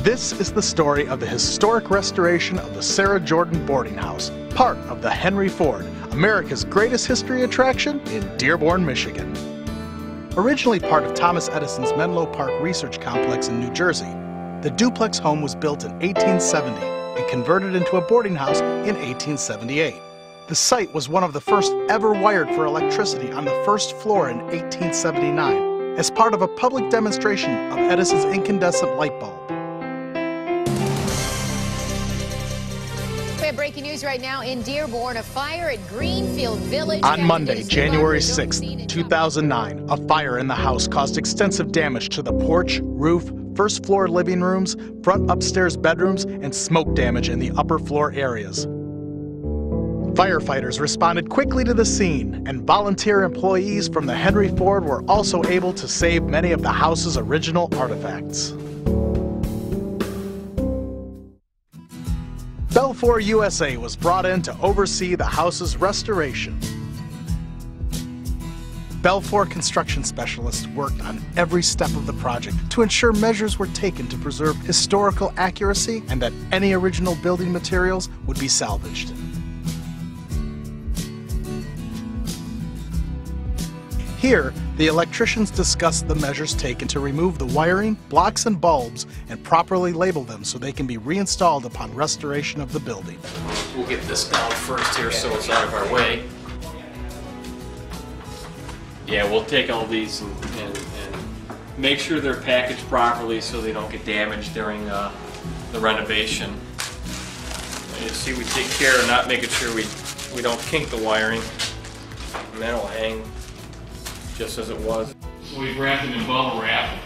This is the story of the historic restoration of the Sarah Jordan Boarding House, part of the Henry Ford, America's greatest history attraction in Dearborn, Michigan. Originally part of Thomas Edison's Menlo Park Research Complex in New Jersey, the duplex home was built in 1870 and converted into a boarding house in 1878. The site was one of the first ever wired for electricity on the first floor in 1879 as part of a public demonstration of Edison's incandescent light bulb. We have breaking news right now in Dearborn. A fire at Greenfield Village. On Monday, January 6th, 2009, a fire in the house caused extensive damage to the porch, roof, first floor living rooms, front upstairs bedrooms, and smoke damage in the upper floor areas. Firefighters responded quickly to the scene, and volunteer employees from the Henry Ford were also able to save many of the house's original artifacts. Belfor USA was brought in to oversee the house's restoration. Belfor construction specialists worked on every step of the project to ensure measures were taken to preserve historical accuracy and that any original building materials would be salvaged. Here, the electricians discussed the measures taken to remove the wiring, blocks, and bulbs and properly label them so they can be reinstalled upon restoration of the building. We'll get this down first here so it's out of our way. Yeah, we'll take all these and make sure they're packaged properly so they don't get damaged during the renovation. And you see, we take care of not making sure we don't kink the wiring, and then it'll hang just as it was. So we've wrapped it in bubble wrap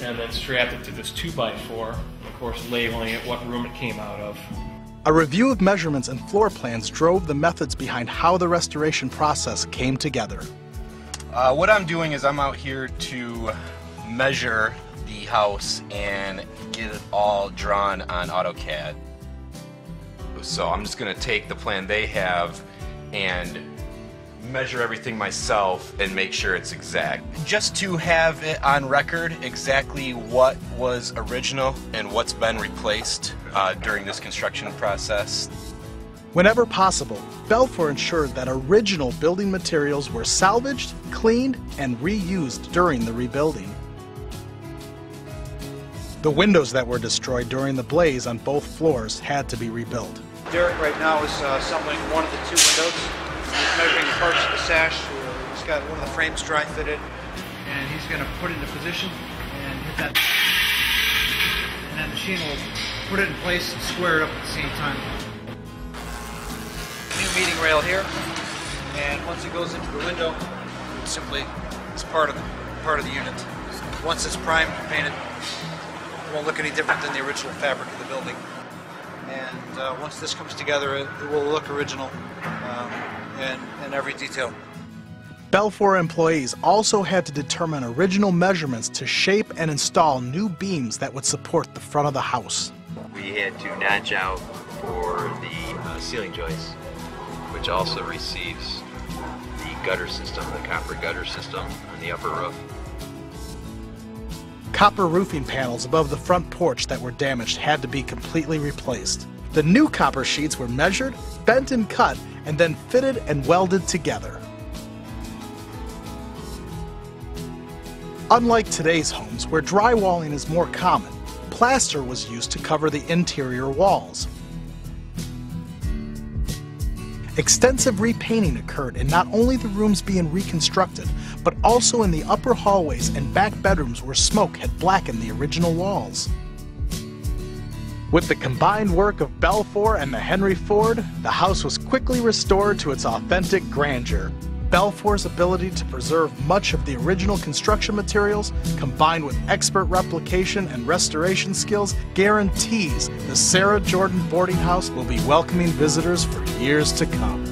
and then strapped it to this 2x4, and of course labeling it what room it came out of. A review of measurements and floor plans drove the methods behind how the restoration process came together. What I'm doing is I'm out here to measure the house and get it all drawn on AutoCAD. So I'm just going to take the plan they have and measure everything myself and make sure it's exact. Just to have it on record exactly what was original and what's been replaced during this construction process. Whenever possible, Belfor ensured that original building materials were salvaged, cleaned, and reused during the rebuilding. The windows that were destroyed during the blaze on both floors had to be rebuilt. Derek right now is assembling one of the two windows. He's measuring the parts of the sash. He's got one of the frames dry fitted, and he's going to put it into position and hit that. And then the machine will put it in place and square it up at the same time. New meeting rail here, and once it goes into the window, it simply is part of the unit. Once it's primed and painted, it won't look any different than the original fabric of the building. And once this comes together, it will look original in every detail. Belfor employees also had to determine original measurements to shape and install new beams that would support the front of the house. We had to notch out for the ceiling joist, which also receives the gutter system, the copper gutter system on the upper roof. Copper roofing panels above the front porch that were damaged had to be completely replaced. The new copper sheets were measured, bent and cut, and then fitted and welded together. Unlike today's homes, where drywalling is more common, plaster was used to cover the interior walls. Extensive repainting occurred in not only the rooms being reconstructed, but also in the upper hallways and back bedrooms where smoke had blackened the original walls. With the combined work of Belfor and the Henry Ford, the house was quickly restored to its authentic grandeur. Belfor's ability to preserve much of the original construction materials, combined with expert replication and restoration skills, guarantees the Sarah Jordan Boarding House will be welcoming visitors for years to come.